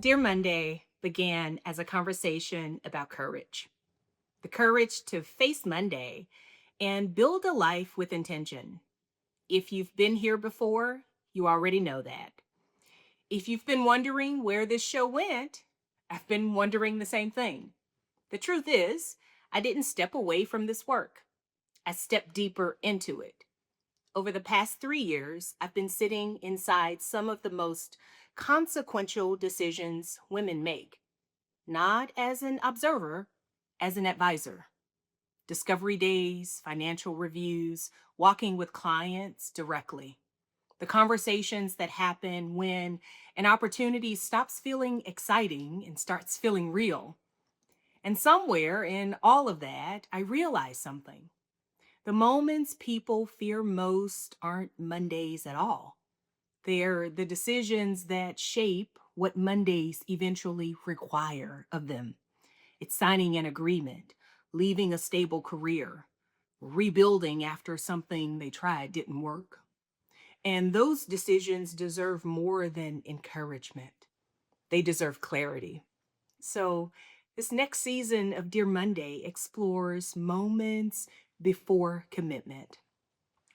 Dear Monday began as a conversation about courage, the courage to face Monday and build a life with intention. If you've been here before, you already know that. If you've been wondering where this show went, I've been wondering the same thing. The truth is, I didn't step away from this work. I stepped deeper into it. Over the past 3 years, I've been sitting inside some of the most consequential decisions women make, not as an observer, as an advisor. Discovery days, financial reviews, walking with clients directly. The conversations that happen when an opportunity stops feeling exciting and starts feeling real. And somewhere in all of that, I realized something. The moments people fear most aren't Mondays at all. They're the decisions that shape what Mondays eventually require of them. It's signing an agreement, leaving a stable career, rebuilding after something they tried didn't work. And those decisions deserve more than encouragement. They deserve clarity. So, this next season of Dear Monday explores moments before commitment,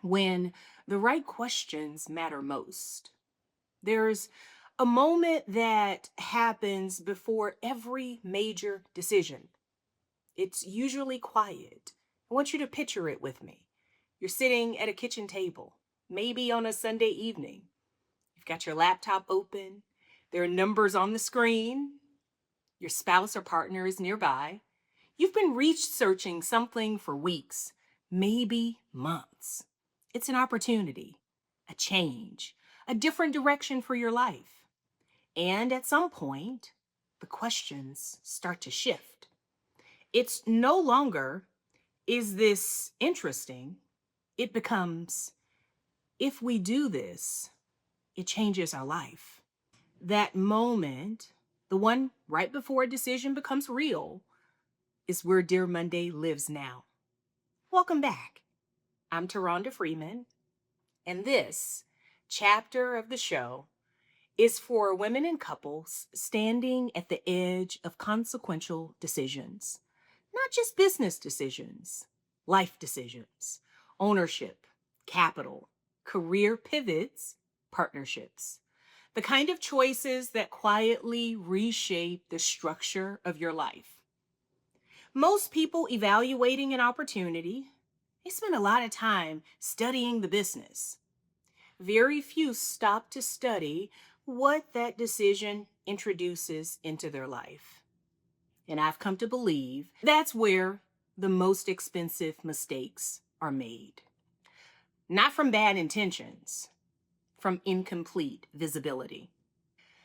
when the right questions matter most. There's a moment that happens before every major decision. It's usually quiet. I want you to picture it with me. You're sitting at a kitchen table, maybe on a Sunday evening. You've got your laptop open. There are numbers on the screen. Your spouse or partner is nearby. You've been researching something for weeks, maybe months. It's an opportunity, a change, a different direction for your life. And at some point, the questions start to shift. It's no longer, is this interesting? It becomes, if we do this, it changes our life. That moment, the one right before a decision becomes real, is where Dear Monday lives now. Welcome back. I'm TuRhonda Freeman, and this chapter of the show is for women and couples standing at the edge of consequential decisions, not just business decisions, life decisions, ownership, capital, career pivots, partnerships, the kind of choices that quietly reshape the structure of your life. Most people evaluating an opportunity, they spend a lot of time studying the business. Very few stop to study what that decision introduces into their life. And I've come to believe that's where the most expensive mistakes are made. Not from bad intentions, from incomplete visibility.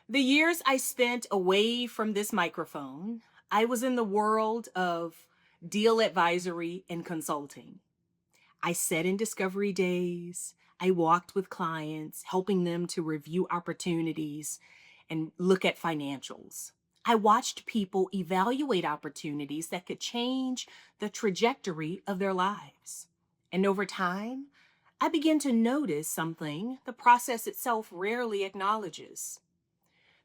The years I spent away from this microphone, I was in the world of deal advisory and consulting. I sat in discovery days. I walked with clients, helping them to review opportunities and look at financials. I watched people evaluate opportunities that could change the trajectory of their lives. And over time, I began to notice something the process itself rarely acknowledges.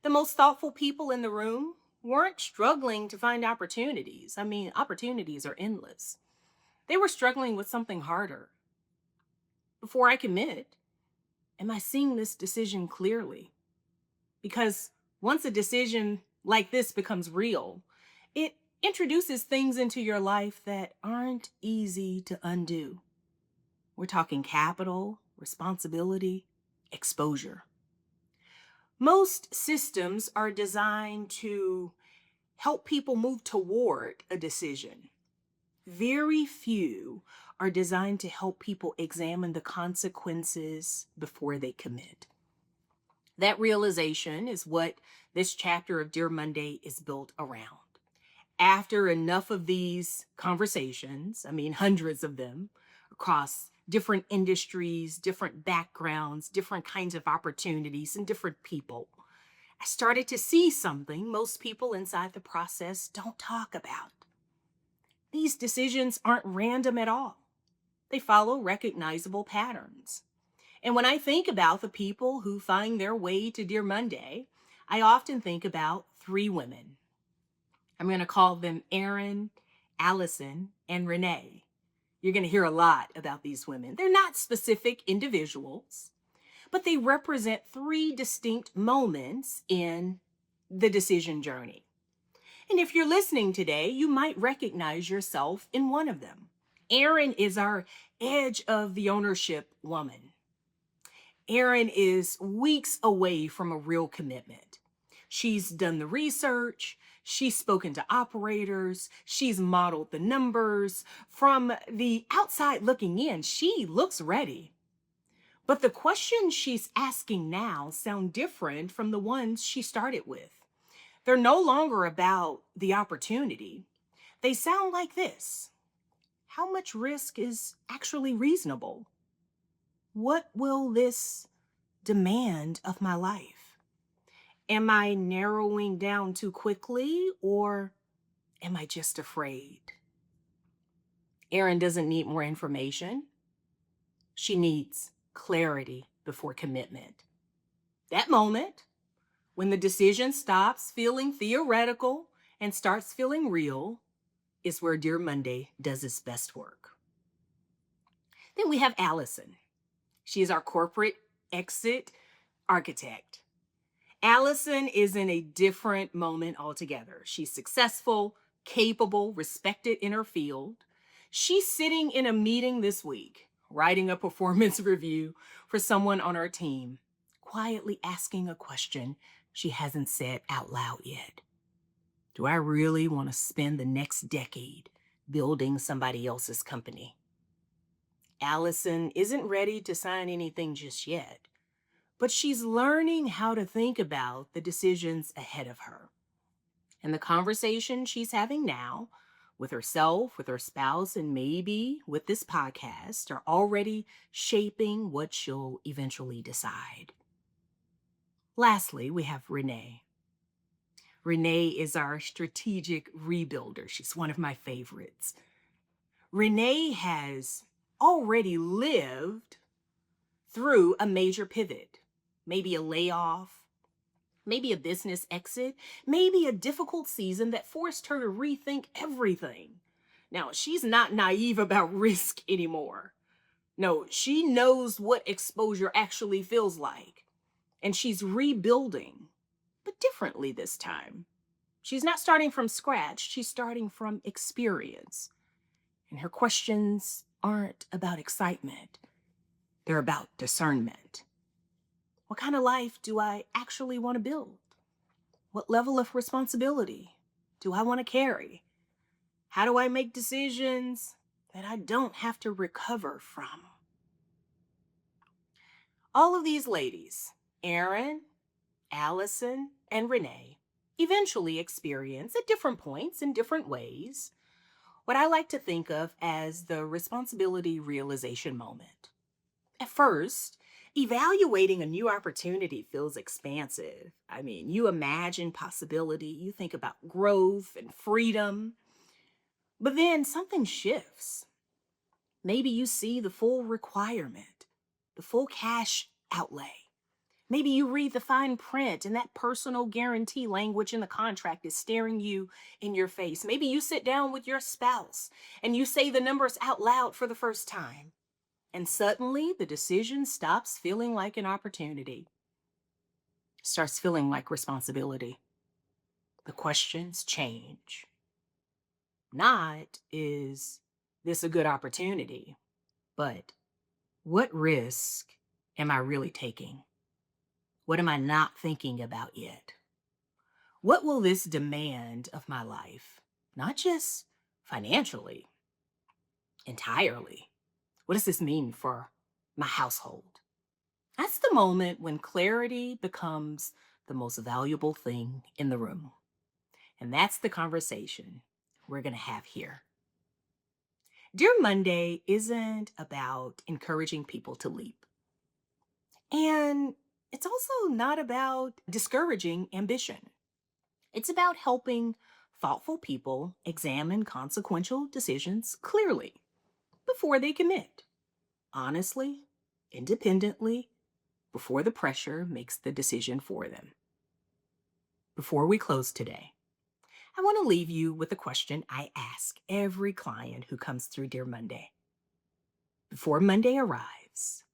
The most thoughtful people in the room weren't struggling to find opportunities. Opportunities are endless. They were struggling with something harder. Before I commit, am I seeing this decision clearly? Because once a decision like this becomes real, it introduces things into your life that aren't easy to undo. We're talking capital, responsibility, exposure. Most systems are designed to help people move toward a decision. Very few are designed to help people examine the consequences before they commit. That realization is what this chapter of Dear Monday is built around. After enough of these conversations, hundreds of them across different industries, different backgrounds, different kinds of opportunities, and different people, I started to see something most people inside the process don't talk about. These decisions aren't random at all. They follow recognizable patterns. And when I think about the people who find their way to Dear Monday, I often think about three women. I'm going to call them Erin, Allison, and Renee. You're going to hear a lot about these women. They're not specific individuals, but they represent three distinct moments in the decision journey. And if you're listening today, you might recognize yourself in one of them. Erin is our edge of the ownership woman. Erin is weeks away from a real commitment. She's done the research, she's spoken to operators, she's modeled the numbers. From the outside looking in, she looks ready. But the questions she's asking now sound different from the ones she started with. They're no longer about the opportunity. They sound like this: how much risk is actually reasonable? What will this demand of my life? Am I narrowing down too quickly, or am I just afraid? Erin doesn't need more information. She needs clarity before commitment. That moment, when the decision stops feeling theoretical and starts feeling real, is where Dear Monday does its best work. Then we have Allison. She is our corporate exit architect. Allison is in a different moment altogether. She's successful, capable, respected in her field. She's sitting in a meeting this week, writing a performance review for someone on our team, quietly asking a question she hasn't said out loud yet. Do I really want to spend the next decade building somebody else's company? Allison isn't ready to sign anything just yet, but she's learning how to think about the decisions ahead of her. And the conversation she's having now with herself, with her spouse, and maybe with this podcast are already shaping what she'll eventually decide. Lastly, we have Renee. Renee is our strategic rebuilder. She's one of my favorites. Renee has already lived through a major pivot, maybe a layoff, maybe a business exit, maybe a difficult season that forced her to rethink everything. Now, she's not naive about risk anymore. No, she knows what exposure actually feels like, and she's rebuilding, but differently this time. She's not starting from scratch, she's starting from experience. And her questions aren't about excitement, they're about discernment. What kind of life do I actually want to build? What level of responsibility do I want to carry? How do I make decisions that I don't have to recover from? All of these ladies, Erin, Allison, and Renee, eventually experience at different points in different ways what I like to think of as the responsibility realization moment. At first, evaluating a new opportunity feels expansive. I mean, you imagine possibility, you think about growth and freedom, but then something shifts. Maybe you see the full requirement, the full cash outlay. Maybe you read the fine print and that personal guarantee language in the contract is staring you in your face. Maybe you sit down with your spouse and you say the numbers out loud for the first time. And suddenly the decision stops feeling like an opportunity, starts feeling like responsibility. The questions change. Not, is this a good opportunity? But what risk am I really taking? What am I not thinking about yet? What will this demand of my life? Not just financially, entirely. What does this mean for my household? That's the moment when clarity becomes the most valuable thing in the room. And that's the conversation we're going to have here. Dear Monday isn't about encouraging people to leap. And it's also not about discouraging ambition. It's about helping thoughtful people examine consequential decisions clearly before they commit, honestly, independently, before the pressure makes the decision for them. Before we close today, I want to leave you with a question I ask every client who comes through Dear Monday. Before Monday arrives,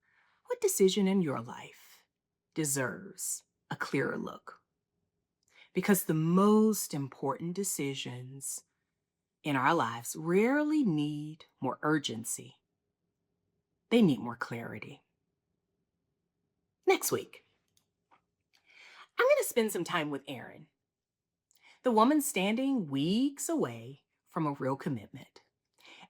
what decision in your life deserves a clearer look? Because the most important decisions in our lives rarely need more urgency, they need more clarity. Next week, I'm going to spend some time with Erin, the woman standing weeks away from a real commitment,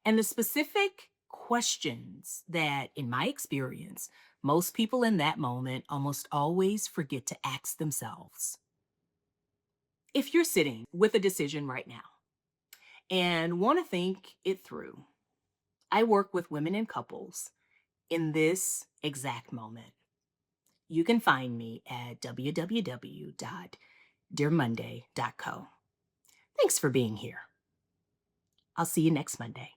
and the specific questions that, in my experience, most people in that moment almost always forget to ask themselves. If you're sitting with a decision right now and want to think it through, I work with women and couples in this exact moment. You can find me at www.dearmonday.co. Thanks for being here. I'll see you next Monday.